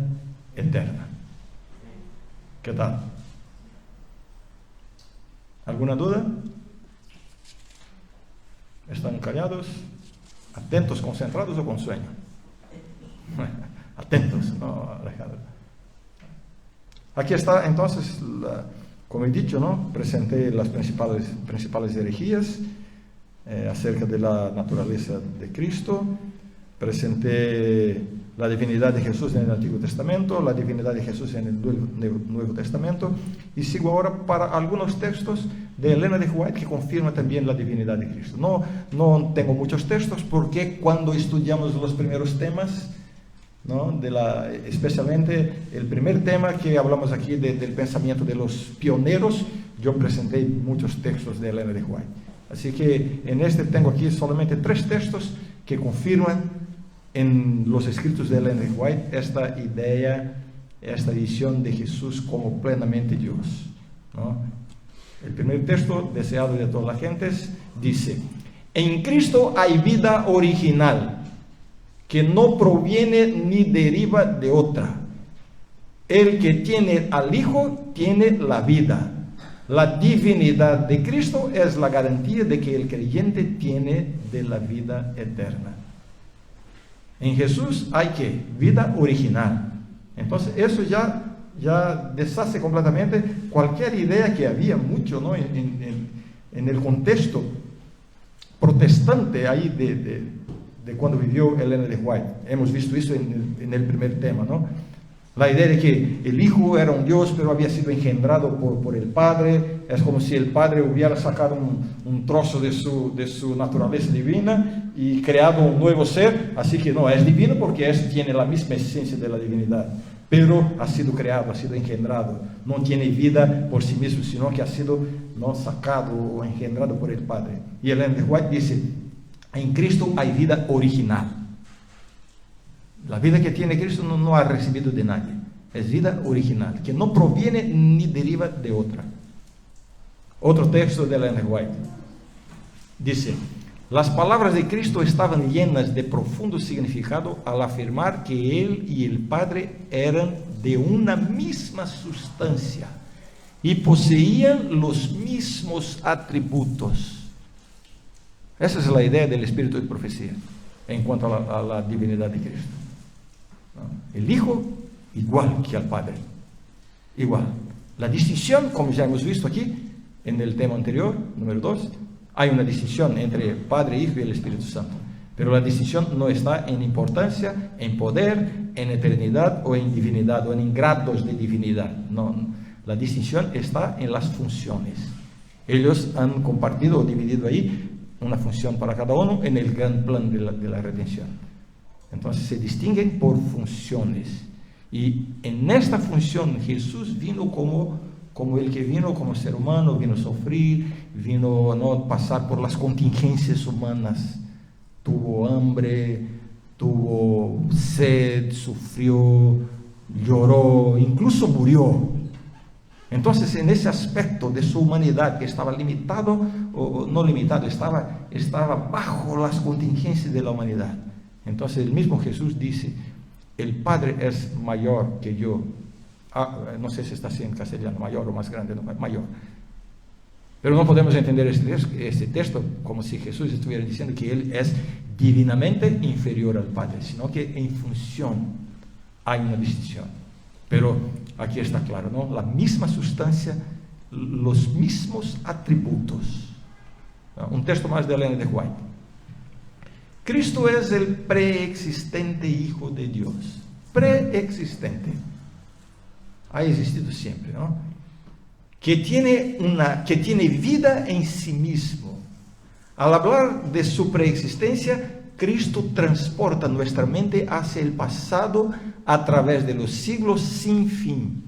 eterna. ¿Qué tal? ¿Alguna duda? ¿Están callados? ¿Atentos, concentrados o con sueño? Atentos, no alejados. Aquí está entonces, como he dicho, ¿no? Presenté las principales herejías acerca de la naturaleza de Cristo. Presenté la divinidad de Jesús en el Antiguo Testamento, la divinidad de Jesús en el Nuevo Testamento, y sigo ahora para algunos textos de Elena de White que confirman también la divinidad de Cristo. No tengo muchos textos porque cuando estudiamos los primeros temas, ¿no? Especialmente el primer tema que hablamos aquí del pensamiento de los pioneros, yo presenté muchos textos de Elena de White. Así que tengo aquí solamente 3 textos que confirman en los escritos de Ellen White esta idea, esta visión de Jesús como plenamente Dios, ¿no? El primer texto, deseado de todas las gentes, dice: en Cristo hay vida original, que no proviene ni deriva de otra. El que tiene al Hijo tiene la vida. La divinidad de Cristo es la garantía de que el creyente tiene de la vida eterna. En Jesús hay que vida original. Entonces eso ya deshace completamente cualquier idea que había mucho, ¿no? en el contexto protestante ahí de cuando vivió Elena de White. Hemos visto eso en el primer tema, ¿no? La idea de que el Hijo era un Dios, pero había sido engendrado por el Padre. Es como si el Padre hubiera sacado un trozo de su naturaleza divina y creado un nuevo ser. Así que no, es divino porque tiene la misma esencia de la divinidad. Pero ha sido creado, ha sido engendrado. No tiene vida por sí mismo, sino que ha sido sacado o engendrado por el Padre. Y Ellen de White dice: en Cristo hay vida original. La vida que tiene Cristo no ha recibido de nadie. Es vida original, que no proviene ni deriva de otra. Otro texto de Ellen White dice: las palabras de Cristo estaban llenas de profundo significado al afirmar que Él y el Padre eran de una misma sustancia y poseían los mismos atributos. Esa es la idea del espíritu de profecía en cuanto a la divinidad de Cristo. El Hijo igual que al Padre, igual. La distinción, como ya hemos visto aquí en el tema anterior, número 2, hay una distinción entre Padre, Hijo y el Espíritu Santo, pero la distinción no está en importancia, en poder, en eternidad o en divinidad o en grados de divinidad. No, la distinción está en las funciones. Ellos han compartido o dividido ahí una función para cada uno en el gran plan de la redención. Entonces se distinguen por funciones. Y en esta función Jesús vino como el que vino como ser humano, vino a sufrir, vino a pasar por las contingencias humanas. Tuvo hambre, tuvo sed, sufrió, lloró, incluso murió. Entonces, en ese aspecto de su humanidad que estaba limitado, o no limitado, estaba bajo las contingencias de la humanidad. Entonces el mismo Jesús dice: el Padre es mayor que yo. No sé si está así en castellano, mayor o más grande, no, mayor. Pero no podemos entender este texto como si Jesús estuviera diciendo que Él es divinamente inferior al Padre, sino que en función hay una distinción. Pero aquí está claro, ¿no? La misma sustancia, los mismos atributos. ¿No? Un texto más de Ellen de White. Cristo es el preexistente Hijo de Dios. Preexistente. Ha existido siempre, ¿no? Que tiene vida en sí mismo. Al hablar de su preexistencia, Cristo transporta nuestra mente hacia el pasado a través de los siglos sin fin.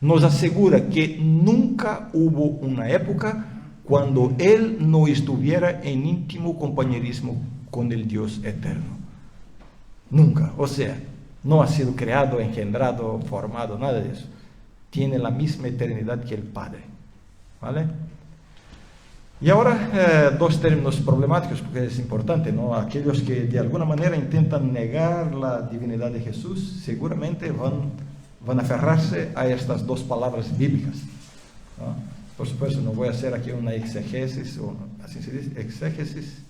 Nos asegura que nunca hubo una época cuando Él no estuviera en íntimo compañerismo con el Dios eterno. Nunca. O sea, no ha sido creado, engendrado, formado, nada de eso. Tiene la misma eternidad que el Padre. ¿Vale? Y ahora dos términos problemáticos, porque es importante, ¿no? Aquellos que de alguna manera intentan negar la divinidad de Jesús, seguramente van a aferrarse a estas dos palabras bíblicas, ¿no? Por supuesto, no voy a hacer aquí una exégesis, o así se dice, exégesis,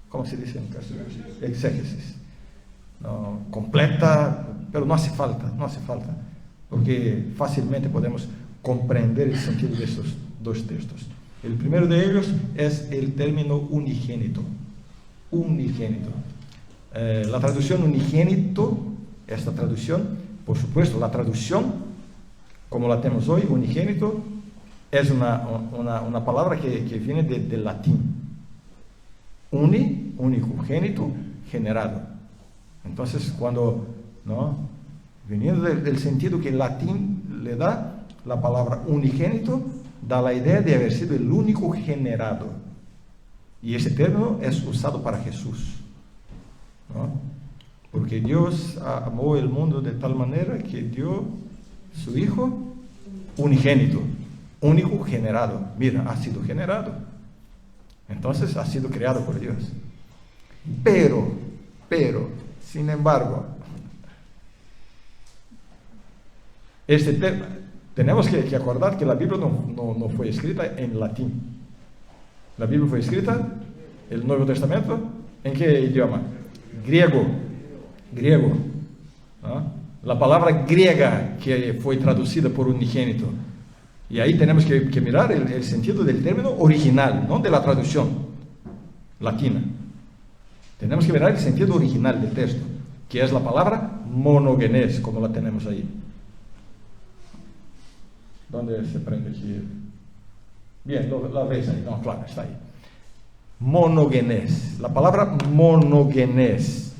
¿cómo se dice en castellano? Exégesis, ¿no? Completa, pero no hace falta, porque fácilmente podemos comprender el sentido de estos dos textos. El primero de ellos es el término unigénito. Unigénito. La traducción unigénito, esta traducción, por supuesto, la traducción, como la tenemos hoy, unigénito, es una palabra que viene del latín. Único, génito, generado. Entonces, cuando, ¿no? Viniendo del sentido que el latín le da, la palabra unigénito da la idea de haber sido el único generado. Y ese término es usado para Jesús, ¿no? Porque Dios amó el mundo de tal manera que dio su Hijo unigénito, único generado. Mira, ha sido generado. Entonces ha sido creado por Dios. Pero, sin embargo, este tema, tenemos que acordar que la Biblia no fue escrita en latín. La Biblia fue escrita, el Nuevo Testamento, ¿en qué idioma? Griego, ¿no? La palabra griega que fue traducida por unigénito. Y ahí tenemos que mirar el sentido del término original, no de la traducción latina. Tenemos que mirar el sentido original del texto, que es la palabra monogenes, como la tenemos ahí. ¿Dónde se prende aquí? Bien, la ves ahí. No, claro, está ahí. Monogenes. La palabra monogenes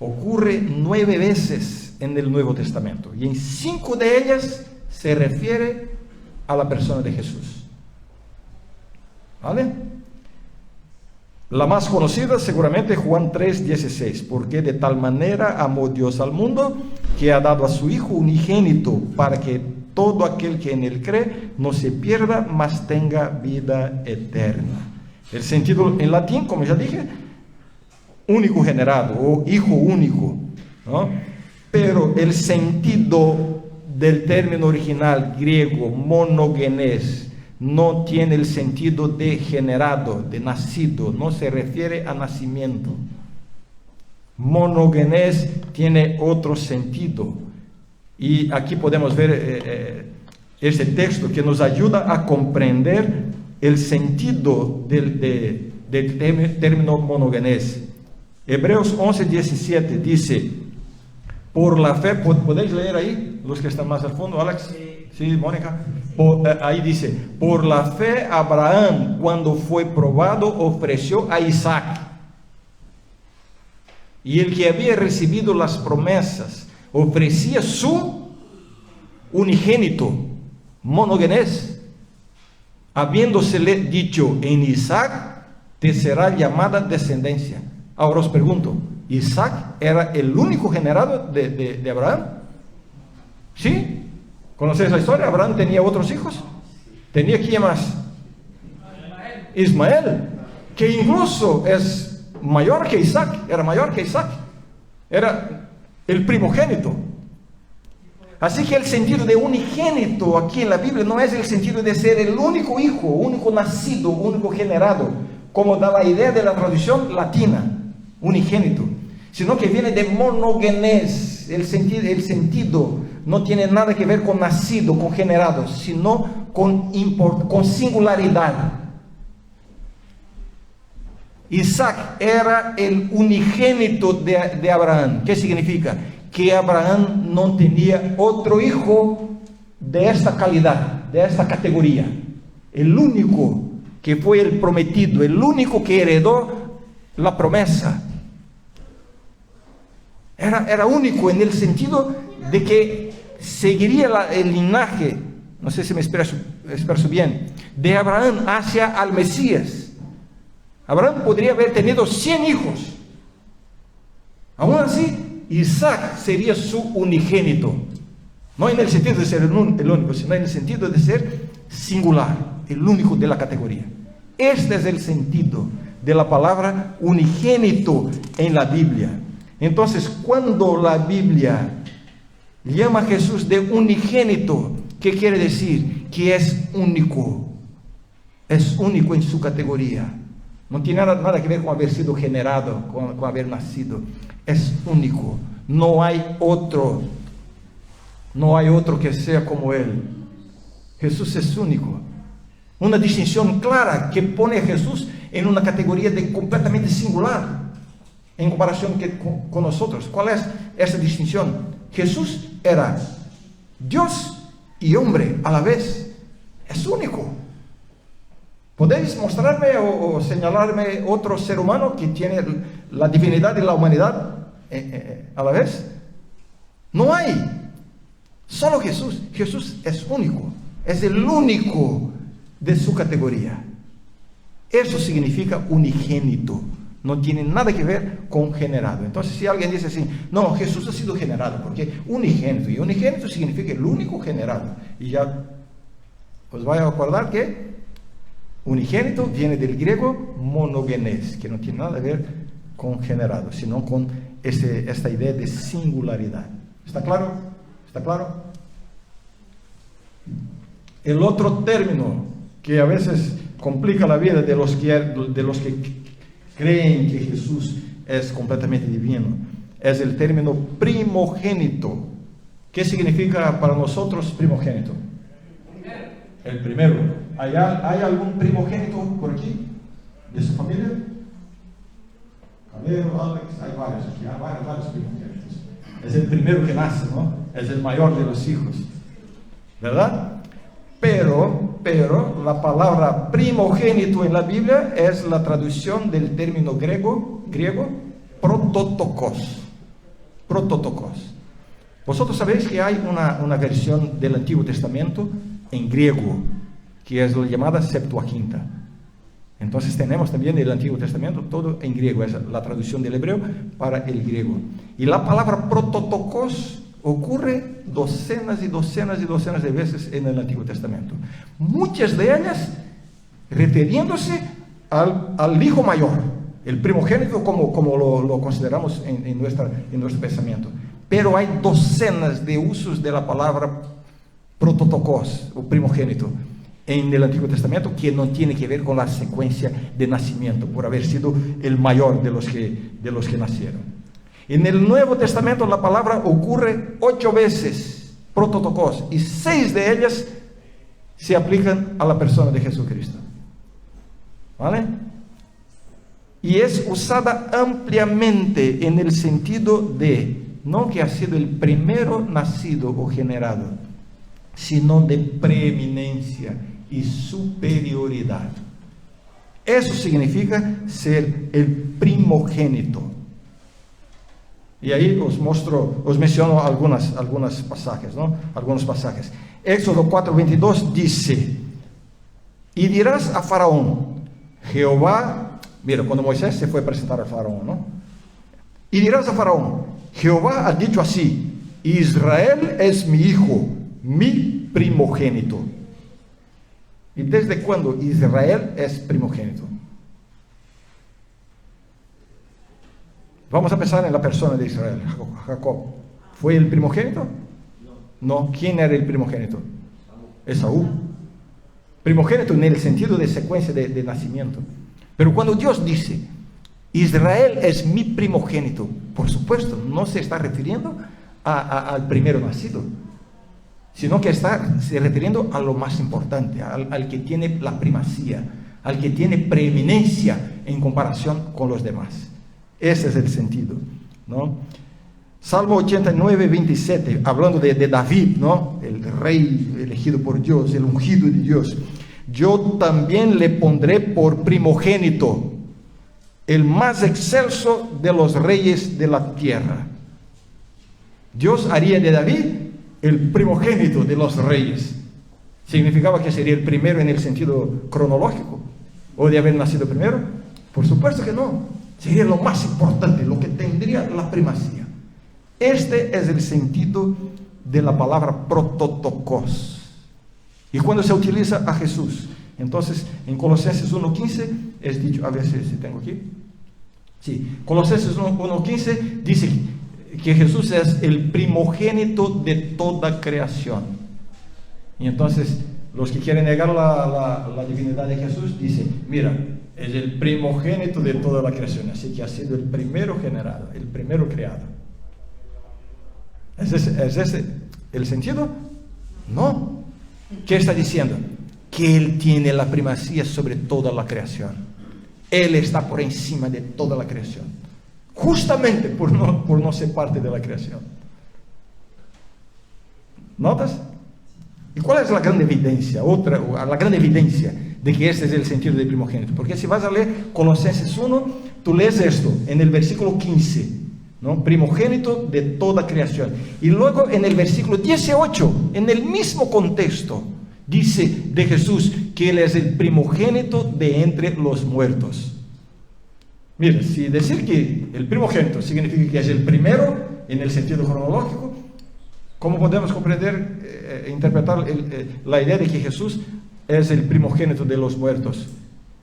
ocurre 9 veces en el Nuevo Testamento. Y en 5 de ellas se refiere a la persona de Jesús. ¿Vale? La más conocida seguramente Juan 3:16, porque de tal manera amó Dios al mundo que ha dado a su Hijo unigénito para que todo aquel que en él cree no se pierda, mas tenga vida eterna. El sentido en latín, como ya dije, único generado o hijo único, ¿no? Pero el sentido del término original griego monogenes no tiene el sentido de generado, de nacido, no se refiere a nacimiento. Monogenes tiene otro sentido. Y aquí podemos ver este texto que nos ayuda a comprender el sentido del término monogenes. Hebreos 11:17 dice, por la fe, ¿podéis leer ahí? Los que están más al fondo, Alex. Sí, Mónica. Ahí dice, por la fe Abraham, cuando fue probado, ofreció a Isaac. Y el que había recibido las promesas ofrecía su unigénito, monogenes, habiéndosele dicho, en Isaac te será llamada descendencia. Ahora os pregunto, ¿Isaac era el único generado de Abraham? ¿Sí? ¿Conocéis la historia? ¿Abraham tenía otros hijos? ¿Tenía quién más? Ismael, que incluso es mayor que Isaac, era mayor que Isaac, era el primogénito. Así que el sentido de unigénito aquí en la Biblia no es el sentido de ser el único hijo, único nacido, único generado, como da la idea de la traducción latina, unigénito, sino que viene de monogenes, el sentido no tiene nada que ver con nacido, con generado, sino con singularidad. Isaac era el unigénito de Abraham. ¿Qué significa? Que Abraham no tenía otro hijo de esta calidad, de esta categoría. El único que fue el prometido, el único que heredó la promesa. Era único en el sentido de que seguiría el linaje, no sé si me expreso bien, de Abraham hacia al Mesías. Abraham podría haber tenido 100 hijos. Aún así, Isaac sería su unigénito. No en el sentido de ser el único, sino en el sentido de ser singular, el único de la categoría. Este es el sentido de la palabra unigénito en la Biblia. Entonces, cuando la Biblia llama a Jesús de unigénito, ¿qué quiere decir? Que es único en su categoría. No tiene nada que ver con haber sido generado, con haber nacido. Es único. No hay otro que sea como Él. Jesús es único. Una distinción clara que pone a Jesús en una categoría completamente singular en comparación con nosotros. ¿Cuál es esa distinción? Jesús era Dios y hombre a la vez. Es único. ¿Podéis mostrarme o señalarme otro ser humano que tiene la divinidad y la humanidad a la vez? No hay. Solo Jesús. Jesús es único. Es el único de su categoría. Eso significa unigénito. No tiene nada que ver con generado. Entonces, si alguien dice así, no, Jesús ha sido generado, porque unigénito, y unigénito significa el único generado. Y ya os voy a acordar que unigénito viene del griego monogenes, que no tiene nada que ver con generado, sino con esta idea de singularidad. ¿Está claro? ¿Está claro? El otro término que a veces complica la vida de los que creen que Jesús es completamente divino es el término primogénito. ¿Qué significa para nosotros primogénito? El primero. ¿Hay algún primogénito por aquí? ¿De su familia? Calero, Alex, hay varios aquí, hay varios primogénitos. Es el primero que nace, ¿no? Es el mayor de los hijos, ¿verdad? Pero la palabra primogénito en la Biblia es la traducción del término griego prototokos. Prototokos. Vosotros sabéis que hay una versión del Antiguo Testamento en griego, que es la llamada Septuaginta. Entonces tenemos también el Antiguo Testamento todo en griego, es la traducción del hebreo para el griego. Y la palabra prototokos ocurre docenas y docenas y docenas de veces en el Antiguo Testamento. Muchas de ellas refiriéndose al hijo mayor, el primogénito como lo consideramos en nuestro pensamiento. Pero hay docenas de usos de la palabra prototokos, o primogénito, en el Antiguo Testamento que no tiene que ver con la secuencia de nacimiento, por haber sido el mayor de los que nacieron. En el Nuevo Testamento la palabra ocurre 8 veces, prototokos, y 6 de ellas se aplican a la persona de Jesucristo. ¿Vale? Y es usada ampliamente en el sentido de, no que ha sido el primero nacido o generado, sino de preeminencia y superioridad. Eso significa ser el primogénito. Y ahí os menciono algunos pasajes, ¿no? Algunos pasajes. Éxodo 4:22 dice: y dirás a Faraón, Jehová, mira, cuando Moisés se fue a presentar a Faraón, ¿no? Y dirás a Faraón, Jehová ha dicho así: Israel es mi hijo, mi primogénito. ¿Y desde cuándo Israel es primogénito? Vamos a pensar en la persona de Israel, Jacob. ¿Fue el primogénito? No. ¿Quién era el primogénito? Esaú. Primogénito en el sentido de secuencia de nacimiento. Pero cuando Dios dice, Israel es mi primogénito, por supuesto, no se está refiriendo al primero nacido, sino que está se refiriendo a lo más importante, al que tiene la primacía, al que tiene preeminencia en comparación con los demás. Ese es el sentido, ¿no? Salmo 89, 27, hablando de David, ¿no? El rey elegido por Dios, el ungido de Dios. Yo también le pondré por primogénito, el más excelso de los reyes de la tierra. Dios haría de David el primogénito de los reyes. ¿Significaba que sería el primero en el sentido cronológico? ¿O de haber nacido primero? Por supuesto que no. Sería lo más importante, lo que tendría la primacía. Este es el sentido de la palabra prototokos. Y cuando se utiliza a Jesús, entonces en Colosenses 1:15 es dicho, a ver si tengo aquí. Sí, Colosenses 1:15 dice que Jesús es el primogénito de toda creación. Y entonces los que quieren negar la divinidad de Jesús dicen, mira, es el primogénito de toda la creación, así que ha sido el primero generado, el primero creado. ¿Es ese el sentido? No. ¿Qué está diciendo? Que Él tiene la primacía sobre toda la creación. Él está por encima de toda la creación, justamente por no ser parte de la creación. ¿Notas? ¿Y cuál es la gran evidencia? La gran evidencia de que este es el sentido del primogénito. Porque si vas a leer Colosenses 1, tú lees esto en el versículo 15, ¿no? Primogénito de toda creación. Y luego en el versículo 18, en el mismo contexto, dice de Jesús que Él es el primogénito de entre los muertos. Mira, si decir que el primogénito significa que es el primero en el sentido cronológico, ¿cómo podemos comprender, interpretar la idea de que Jesús es el primogénito de los muertos?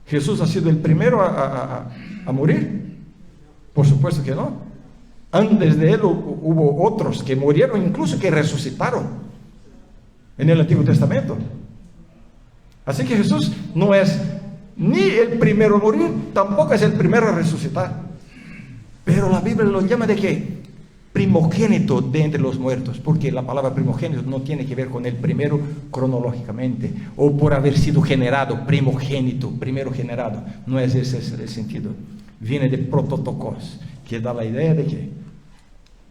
¿Jesús ha sido el primero a morir? Por supuesto que no. Antes de Él hubo otros que murieron, incluso que resucitaron en el Antiguo Testamento. Así que Jesús no es ni el primero a morir, tampoco es el primero a resucitar. Pero la Biblia lo llama de ¿qué? Primogénito de entre los muertos, porque la palabra primogénito no tiene que ver con el primero cronológicamente, o por haber sido generado, primogénito, primero generado. No es ese el sentido. Viene de prototokos, que da la idea de que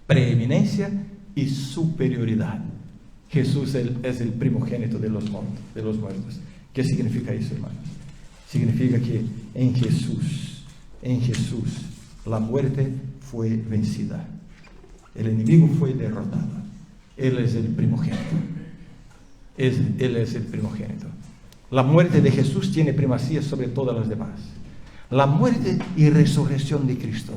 preeminencia y superioridad. Jesús es el primogénito de los muertos. ¿Qué significa eso, hermanos? Significa que en Jesús, la muerte fue vencida. El enemigo fue derrotado. Él es el primogénito. Él es el primogénito. La muerte de Jesús tiene primacía sobre todas las demás. La muerte y resurrección de Cristo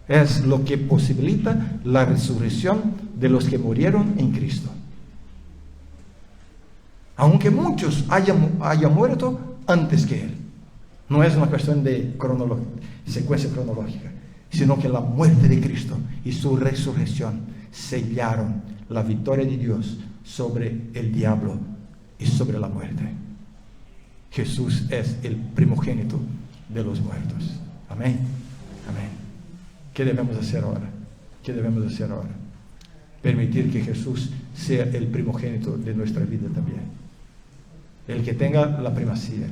es lo que posibilita la resurrección de los que murieron en Cristo. Aunque muchos hayan muerto antes que Él. No es una cuestión de secuencia cronológica, sino que la muerte de Cristo y su resurrección sellaron la victoria de Dios sobre el diablo y sobre la muerte. Jesús es el primogénito de los muertos. Amén. Amén. ¿Qué debemos hacer ahora? ¿Qué debemos hacer ahora? Permitir que Jesús sea el primogénito de nuestra vida también. El que tenga la primacía,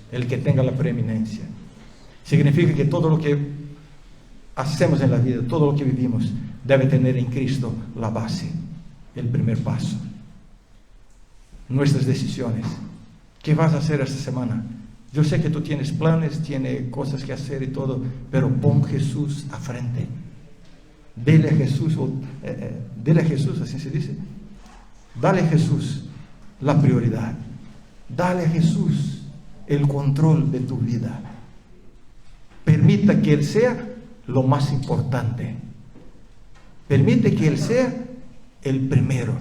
el que tenga la preeminencia. Significa que todo lo que hacemos en la vida, todo lo que vivimos, debe tener en Cristo la base, el primer paso. Nuestras decisiones. ¿Qué vas a hacer esta semana? Yo sé que tú tienes planes, tienes cosas que hacer y todo, pero pon Jesús a frente. Dele a Jesús, así se dice. Dale a Jesús la prioridad. Dale a Jesús el control de tu vida. Permita que Él sea lo más importante. Permite que Él sea el primero,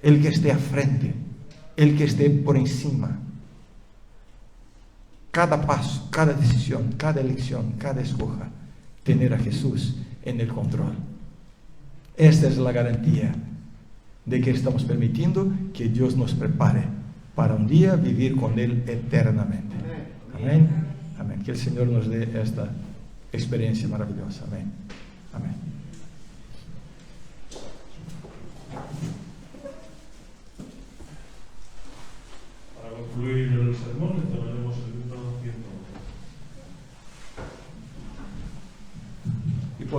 el que esté a frente, el que esté por encima. Cada paso, cada decisión, cada elección, cada escoja, tener a Jesús en el control. Esta es la garantía de que estamos permitiendo que Dios nos prepare para un día vivir con Él eternamente. Amén. Amén. Que el Señor nos dé esta experiencia maravillosa. Amén. Amén.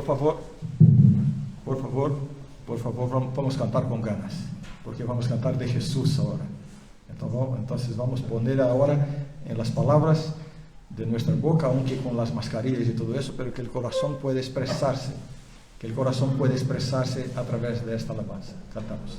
Por favor, vamos a cantar con ganas, porque vamos a cantar de Jesús ahora. Entonces vamos a poner ahora en las palabras de nuestra boca, aunque con las mascarillas y todo eso, pero que el corazón puede expresarse, a través de esta alabanza. Cantamos.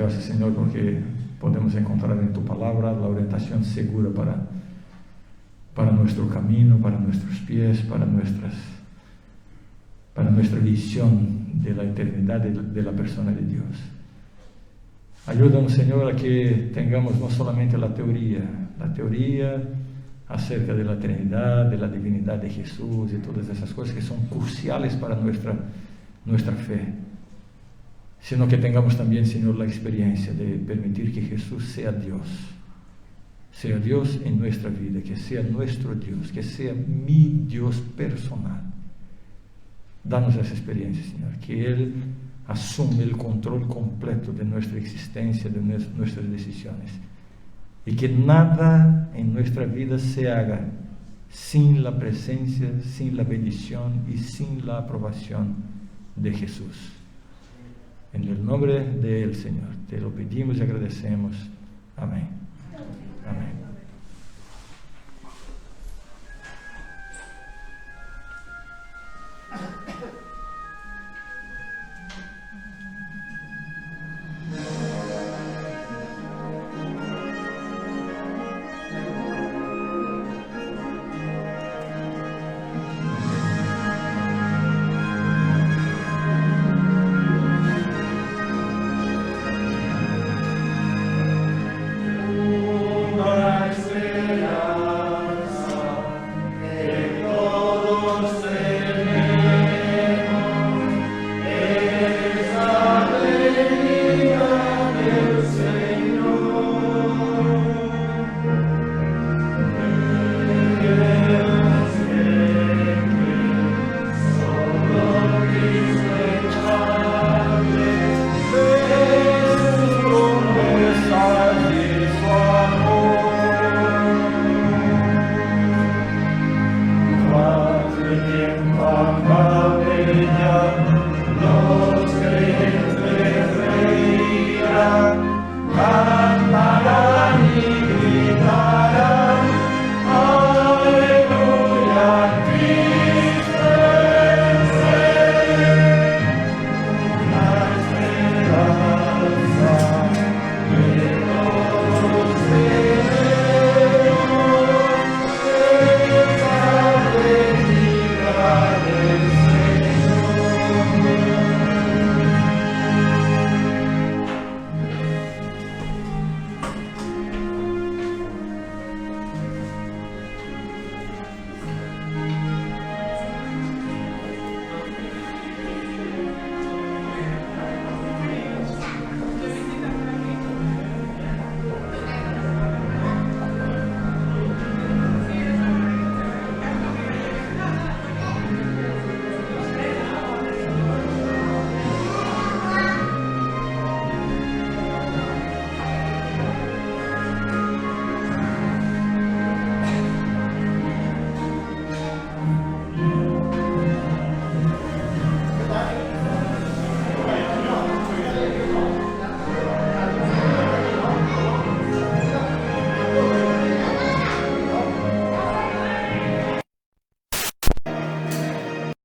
Señor, porque podemos encontrar en tu palabra la orientación segura para nuestro camino, para nuestros pies, para nuestra visión de la eternidad de la persona de Dios. Ayúdanos, Señor, a que tengamos no solamente la teoría acerca de la Trinidad, de la divinidad de Jesús y todas esas cosas que son cruciales para nuestra fe, sino que tengamos también, Señor, la experiencia de permitir que Jesús sea Dios en nuestra vida, que sea nuestro Dios, que sea mi Dios personal. Danos esa experiencia, Señor, que Él asume el control completo de nuestra existencia, de nuestras decisiones, y que nada en nuestra vida se haga sin la presencia, sin la bendición y sin la aprobación de Jesús. En el nombre de Él, Señor, te lo pedimos y agradecemos. Amén.